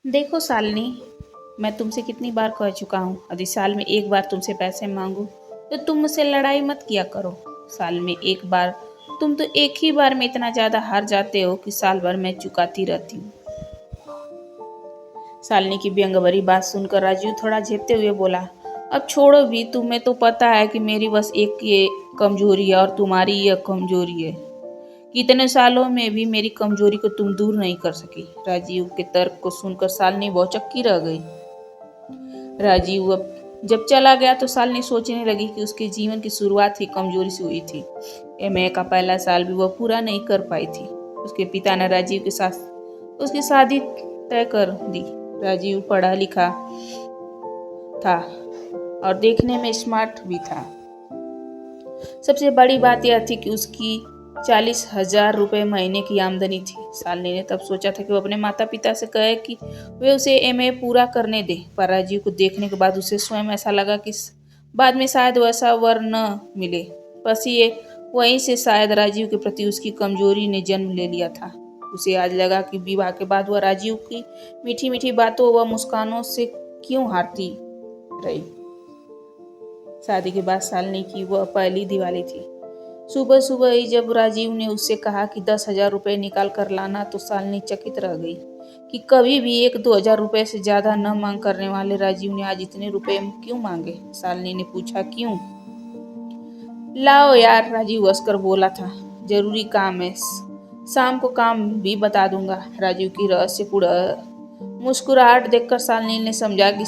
देखो शालिनी, मैं तुमसे कितनी बार कह चुका हूँ, यदि साल में एक बार तुमसे पैसे मांगू तो तुम मुझसे लड़ाई मत किया करो। साल में एक बार तुम तो एक ही बार में इतना ज्यादा हार जाते हो कि साल भर मैं चुकाती रहती हूँ। शालिनी की व्यंग भरी बात सुनकर राजीव थोड़ा झेपते हुए बोला, अब छोड़ो भी, तुम्हें तो पता है कि मेरी बस एक ये कमजोरी है और तुम्हारी यह कमजोरी है। कितने सालों में भी मेरी कमजोरी को तुम दूर नहीं कर सकी। राजीव के तर्क को सुनकर शालिनी भौचक्की रह गई। राजीव अब जब चला गया तो शालिनी सोचने लगी कि उसके जीवन की शुरुआत ही कमजोरी से हुई थी। एमए का पहला साल भी वह पूरा नहीं कर पाई थी। उसके पिता ने राजीव के साथ उसकी शादी तय कर दी। राजीव पढ़ा लिखा था और देखने में स्मार्ट भी था। सबसे बड़ी बात यह थी कि उसकी 40,000 रुपये महीने की आमदनी थी। शालिनी ने तब सोचा था कि वो अपने माता पिता से कहे कि वे उसे एमए पूरा करने दे, पर राजीव को देखने के बाद उसे स्वयं ऐसा लगा कि बाद में शायद वैसा वर न मिले। बस ये वहीं से शायद राजीव के प्रति उसकी कमजोरी ने जन्म ले लिया था। उसे आज लगा कि विवाह के बाद वह राजीव की मीठी मीठी बातों व मुस्कानों से क्यों हारती रही। शादी के बाद शालिनी की वह पहली दिवाली थी। सुबह सुबह ही जब राजीव ने उससे कहा कि 10,000 रुपये निकाल कर लाना तो शालिनी चकित रह गई कि कभी भी 1-2 हज़ार रुपये से ज्यादा न मांग करने वाले राजीव ने आज इतने रुपए क्यों मांगे। शालिनी ने पूछा, क्यों? लाओ यार, राजीव हंसकर बोला था, जरूरी काम है, शाम को काम भी बता दूंगा। राजीव की रहस्यपूर्ण मुस्कुराहट देखकर शालिनी ने समझा कि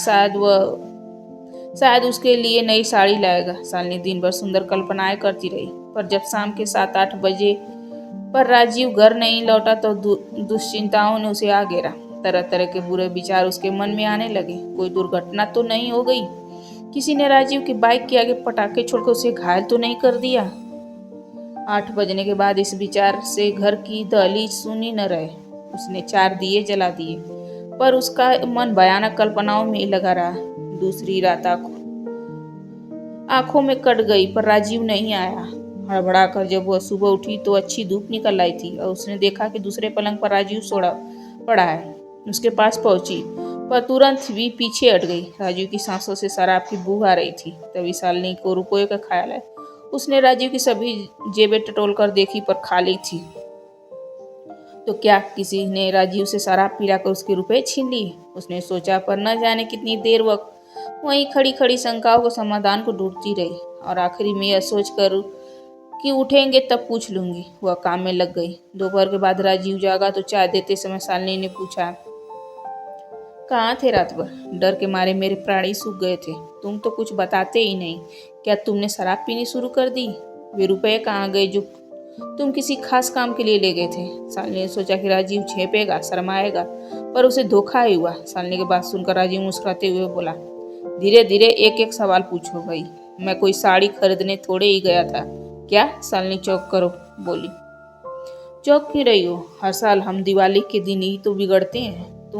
शायद उसके लिए नई साड़ी लाएगा। शालिनी दिन भर सुंदर कल्पनाएं करती रही, पर जब शाम के 7-8 बजे पर राजीव घर नहीं लौटा तो दुश्चिंताओं ने उसे आ घेरा। तरह तरह के बुरे विचार उसके मन में आने लगे। कोई दुर्घटना तो नहीं हो गई? किसी ने राजीव की बाइक के आगे पटाखे छोड़कर उसे घायल तो नहीं कर दिया? 8 बजने के बाद इस विचार से घर की दहलीज सुनी न रहे। उसने 4 दिए जला दिए, पर उसका मन भयानक कल्पनाओं में ही लगा रहा। दूसरी रात आंखों में कट गई, पर राजीव नहीं आया। हड़बड़ाकर जब वह सुबह उठी तो अच्छी धूप निकल आई थी और उसने देखा कि दूसरे पलंग पर राजीव सोड़ा पड़ा है। उसके पास पहुंची, पर तुरंत भी पीछे हट गई। राजीव की सांसों से शराब की बू आ रही थी। तभी शालिनी को रुपये का ख्याल आया। उसने राजीव की सभी जेबें टटोल कर देखी, पर खाली थी। तो क्या किसी ने राजीव से शराब पिलाकर उसके रुपए छीन लिए? उसने सोचा, पर न जाने कितनी देर वक्त वहीं खड़ी खड़ी शंकाओं को समाधान को ढूंढती रही और आखिरी में यह सोचकर कि उठेंगे तब पूछ लूंगी, वह काम में लग गई। दोपहर के बाद राजीव जागा तो चाय देते समय शालिनी ने पूछा, कहाँ थे रात भर? डर के मारे मेरे प्राण ही सूख गए थे। तुम तो कुछ बताते ही नहीं। क्या तुमने शराब पीनी शुरू कर दी? वे रुपए कहाँ गए जो तुम किसी खास काम के लिए ले गए थे? शालिनी ने सोचा कि राजीव छेपेगा, शर्माएगा, पर उसे धोखा ही हुआ। शालिनी की बात सुनकर राजीव मुस्कुराते हुए बोला, धीरे धीरे एक एक सवाल पूछो भाई, मैं कोई साड़ी खरीदने थोड़े ही गया था। क्या? शालिनी चौंक कर बोली। चौंक क्यों रही हो? हर साल हम दिवाली के दिन ही तो बिगड़ते हैं।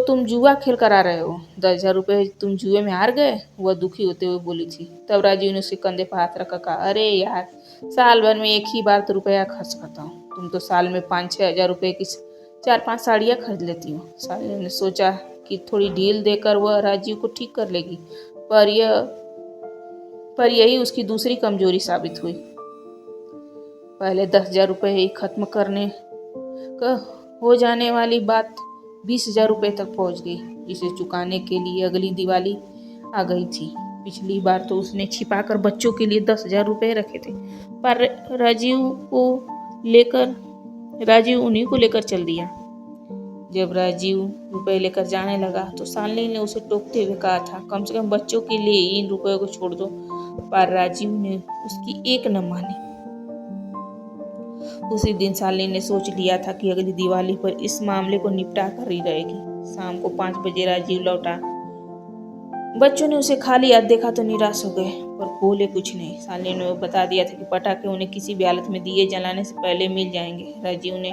तुम जुआ खेल कर आ रहे हो। 10,000 रुपये तुम जुए में हार गए? वह दुखी होते हुए बोली थी। तब राजीव ने उसके कंधे पर हाथ रखा, कहा, अरे यार, साल भर में एक ही बार तो रुपया खर्च करता हूँ। तुम तो साल में 5-6 हजार रुपये की 4-5 साड़ियाँ खरीद लेती हो। शालिनी ने सोचा कि थोड़ी ढील देकर वह राजीव को ठीक कर लेगी, पर यही उसकी दूसरी कमजोरी साबित हुई। पहले 10,000 रुपये ही खत्म करने का हो जाने वाली बात 20,000 रुपये तक पहुंच गई, जिसे चुकाने के लिए अगली दिवाली आ गई थी। पिछली बार तो उसने छिपाकर बच्चों के लिए 10,000 रुपये रखे थे, पर राजीव उन्हीं को लेकर चल दिया। जब राजीव रुपए लेकर जाने लगा तो शालिनी ने उसे टोकते हुए कहा था, कम से कम बच्चों के लिए इन रुपयों को छोड़ दो, पर राजीव ने उसकी एक न मानी। उसी दिन शालिनी ने सोच लिया था कि अगली दिवाली पर इस मामले को निपटा कर ही रहेगी। शाम को 5 बजे राजीव लौटा। बच्चों ने उसे खाली हाथ देखा तो निराश हो गए, पर बोले कुछ नहीं। शालिनी ने बता दिया था कि पटाखे उन्हें किसी भी हालत में दिए जलाने से पहले मिल जाएंगे। राजीव ने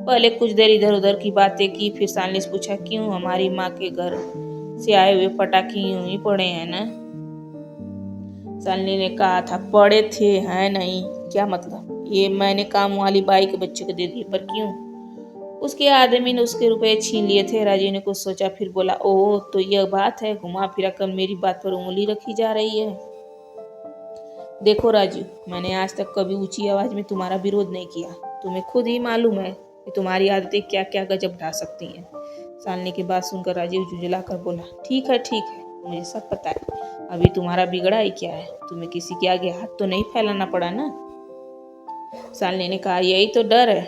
पहले कुछ देर इधर उधर की बातें की, फिर शालिनी से पूछा, क्यों? हमारी माँ के घर से आए हुए पटाखे यूं ही पड़े हैं ना? शालिनी ने कहा था, पड़े थे, हैं नहीं, क्या मतलब? ये मैंने काम वाली बाई के बच्चे को दे दिए, पर क्यों? उसके आदमी ने उसके रुपए छीन लिए थे। राजीव ने कुछ सोचा, फिर बोला, ओह तो यह बात है, घुमा फिरा कर मेरी बात पर उंगली रखी जा रही है। देखो राजू, मैंने आज तक कभी ऊंची आवाज में तुम्हारा विरोध नहीं किया। तुम्हें खुद ही मालूम है कि तुम्हारी आदतें क्या क्या गजब ढा सकती हैं। शालिनी की बात सुनकर राजीव झुंझला कर बोला, ठीक है, मुझे सब पता है। अभी तुम्हारा बिगड़ा ही क्या है? तुम्हें किसी के आगे हाथ तो नहीं फैलाना पड़ा ना? शालिनी ने कहा, यही तो डर है,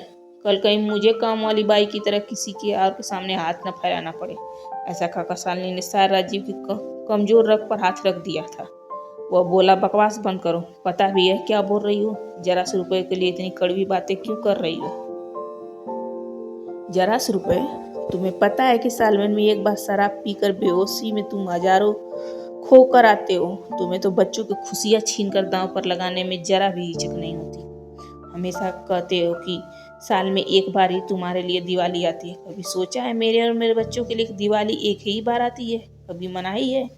कल कहीं मुझे काम वाली बाई की तरह किसी के और के सामने हाथ न फैलाना पड़े। ऐसा कहकर शालिनी ने शायद राजीव की कमजोर रग पर हाथ रख दिया था। वह बोला, बकवास बंद करो, पता भी है क्या बोल रही हो। जरा से रुपए के लिए इतनी कड़वी बातें क्यों कर रही हो? जरा से रुपए? तुम्हें पता है कि साल भर में एक बार शराब पीकर बेहोशी में तुम हजारों खो कर आते हो। तुम्हें तो बच्चों की खुशियां छीन कर दांव पर लगाने में जरा भी हिचक नहीं होती। हमेशा कहते हो कि साल में एक बार ही तुम्हारे लिए दिवाली आती है। कभी सोचा है मेरे और मेरे बच्चों के लिए दिवाली एक ही बार आती है? कभी मनाई है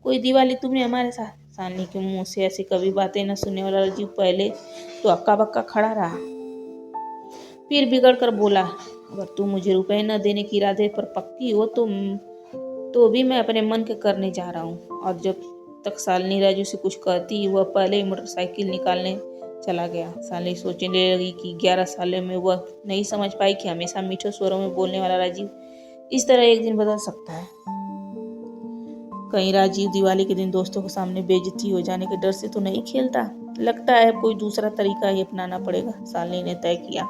कोई दिवाली तुमने हमारे साथ? शालिनी के मुंह से ऐसी कभी बातें न सुनने वाला राजीव पहले तो अक्का बक्का खड़ा रहा, फिर बिगड़ कर बोला, अगर तुम मुझे रुपए न देने के इरादे पर पक्की हो तो भी मैं अपने मन के करने जा रहा हूँ। और जब तक शालिनी राजू से कुछ कहती, वह पहले ही मोटरसाइकिल निकालने चला गया। शालिनी सोचने लगी कि 11 सालों में वह नहीं समझ पाई कि हमेशा मीठे स्वरों में बोलने वाला राजीव इस तरह एक दिन बदल सकता है। कहीं राजीव दिवाली के दिन दोस्तों के सामने बेइज्जती हो जाने के डर से तो नहीं खेलता। लगता है कोई दूसरा तरीका ही अपनाना पड़ेगा, शालिनी ने तय किया।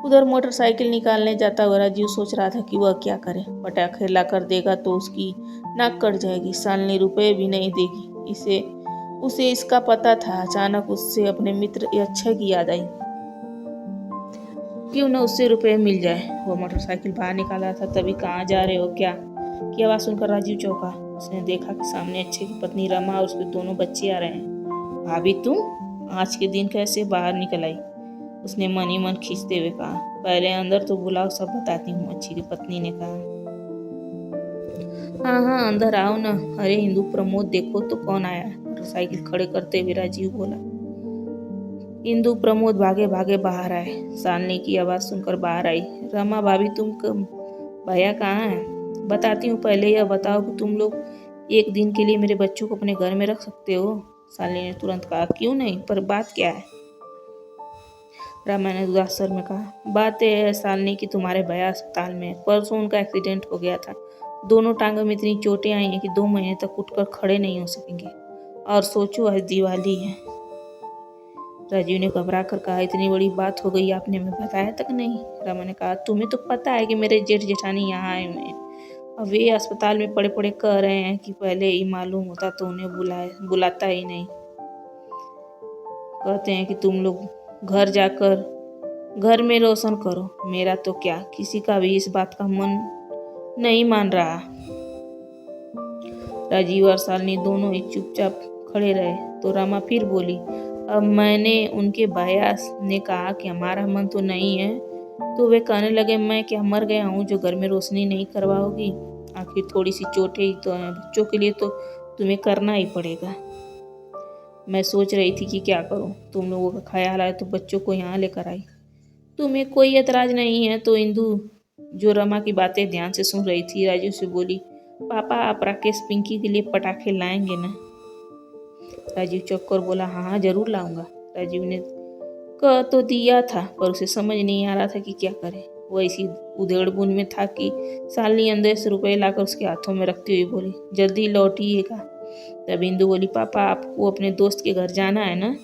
उधर मोटरसाइकिल निकालने जाता हुआ राजीव सोच रहा था कि वह क्या करे। पटाखे लाकर देगा तो उसकी नाक कट जाएगी। शालिनी रुपए भी नहीं देगी, उसे इसका पता था। अचानक उससे अपने मित्र अक्षय की याद आई। क्यों न उससे रुपए मिल जाए। वो मोटरसाइकिल बाहर निकाला था, तभी कहाँ जा रहे हो क्या की आवाज सुनकर राजीव चौंका। उसने देखा कि सामने अक्षय की पत्नी रमा और उसके दोनों बच्चे आ रहे हैं। भाभी, तुम आज के दिन कैसे बाहर निकल आई? उसने मन ही मन खींचते हुए कहा। पहले अंदर तो बुलाओ, सब बताती हूँ, अच्छी की पत्नी ने कहा। हाँ, अंदर आओ ना। अरे इंदु, प्रमोद देखो तो कौन आया। मोटरसाइकिल खड़े करते हुए राजीव बोला। इंदु प्रमोद भागे भागे बाहर आए। शालिनी की आवाज सुनकर बाहर आई। रमा भाभी, भैया कहाँ है? बताती हूँ, पहले यह बताओ कि तुम लोग एक दिन के लिए मेरे बच्चों को अपने घर में रख सकते हो? शालिनी ने तुरंत कहा, क्यों नहीं, पर बात क्या है? रमा ने उदास स्वर में कहा, बात यह है शालिनी कि तुम्हारे भैया अस्पताल में। परसों उनका एक्सीडेंट हो गया था। दोनों टांगों में इतनी चोटें आई हैं कि 2 महीने तक उठकर खड़े नहीं हो सकेंगे। और सोचो, आज दिवाली है। राजीव ने घबरा कर कहा, इतनी बड़ी बात हो गई, आपने हमें बताया तक नहीं। रमा ने कहा, तुम्हें तो पता है कि मेरे जेठ जेठानी यहाँ आए हुए हैं और वे अस्पताल में पड़े पड़े कह रहे हैं कि पहले ही मालूम होता तो उन्हें बुलाता ही नहीं। कहते हैं कि तुम लोग घर में रोशन करो। मेरा तो क्या, किसी का भी इस बात का मन नहीं मान रहा। राजीव और शालिनी दोनों ही चुपचाप खड़े रहे तो रमा फिर बोली, अब मैंने उनके भैया ने कहा कि हमारा मन तो नहीं है, तो वे कहने लगे मैं क्या मर गया हूँ जो घर में रोशनी नहीं करवाओगी? आखिर थोड़ी सी चोटें ही तो हैं, बच्चों के लिए तो तुम्हें करना ही पड़ेगा। मैं सोच रही थी कि क्या करूं, तुम लोगों का ख्याल आया तो बच्चों को यहाँ लेकर आई। तुम्हें कोई एतराज नहीं है तो? इंदु, जो रमा की बातें ध्यान से सुन रही थी, राजीव से बोली, पापा आप राकेश पिंकी के लिए पटाखे लाएंगे ना? राजीव चौंक कर बोला, हाँ जरूर लाऊंगा। राजीव ने कह तो दिया था, पर उसे समझ नहीं आ रहा था कि क्या करे। वह इसी उधेड़बुन में था कि शालिनी अंदर से रुपए लाकर उसके हाथों में रखती हुई बोली, जल्दी लौटिएगा। तब इंदु बोली, पापा आपको अपने दोस्त के घर जाना है ना?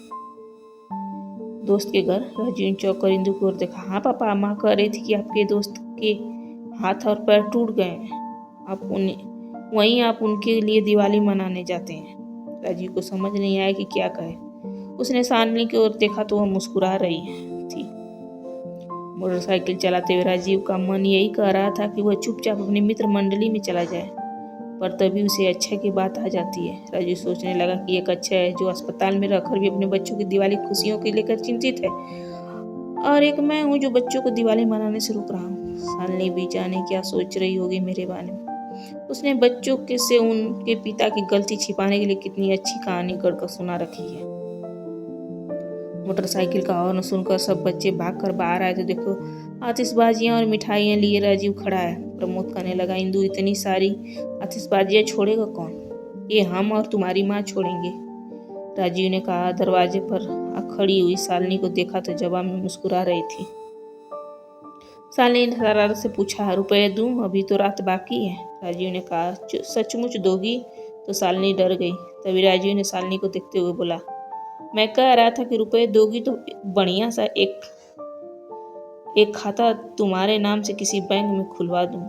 दोस्त के घर? राजीव ने चौंक कर इंदु की ओर देखा। हाँ पापा, माँ कह रही थी कि आपके दोस्त के हाथ और पैर टूट गए हैं, आप उनके लिए दिवाली मनाने जाते हैं। राजीव को समझ नहीं आया कि क्या कहे। उसने शालिनी की ओर देखा तो वह मुस्कुरा रही थी। मोटरसाइकिल चलाते हुए राजीव का मन यही कह रहा था कि वह चुपचाप अपनी मित्र मंडली में चला जाए, पर तभी उसे अक्षय की बात आ जाती है। राजीव सोचने लगा कि एक अक्षय है जो अस्पताल में रहकर भी अपने बच्चों की दिवाली खुशियों के लेकर चिंतित है, और एक मैं हूँ जो बच्चों को दिवाली मनाने से रुक रहा हूँ। शालिनी भी जाने क्या सोच रही होगी मेरे बारे में। उसने बच्चों के से उनके पिता की गलती छिपाने के लिए कितनी अच्छी कहानी गढ़कर सुना रखी है। मोटरसाइकिल का हॉर्न सुनकर सब बच्चे भागकर बाहर आए तो देखो आतिशबाजियाँ और मिठाइयाँ लिए राजीव खड़ा है। प्रमोद कहने लगा, इंदु इतनी सारी आतिशबाजियाँ छोड़ेगा कौन? ये हम और तुम्हारी माँ छोड़ेंगे। राजीव ने कहा। दरवाजे पर खड़ी हुई शालिनी को देखा तो जवाब में मुस्कुरा रही थी। शालिनी ने शरारत से पूछा, रुपए दूं? अभी तो रात बाकी है। राजीव ने कहा, सचमुच दोगी? तो शालिनी डर गई। तभी राजीव ने शालिनी को देखते हुए बोला, मैं कह रहा था कि रुपए दोगी तो बढ़िया सा एक खाता तुम्हारे नाम से किसी बैंक में खुलवा दूं।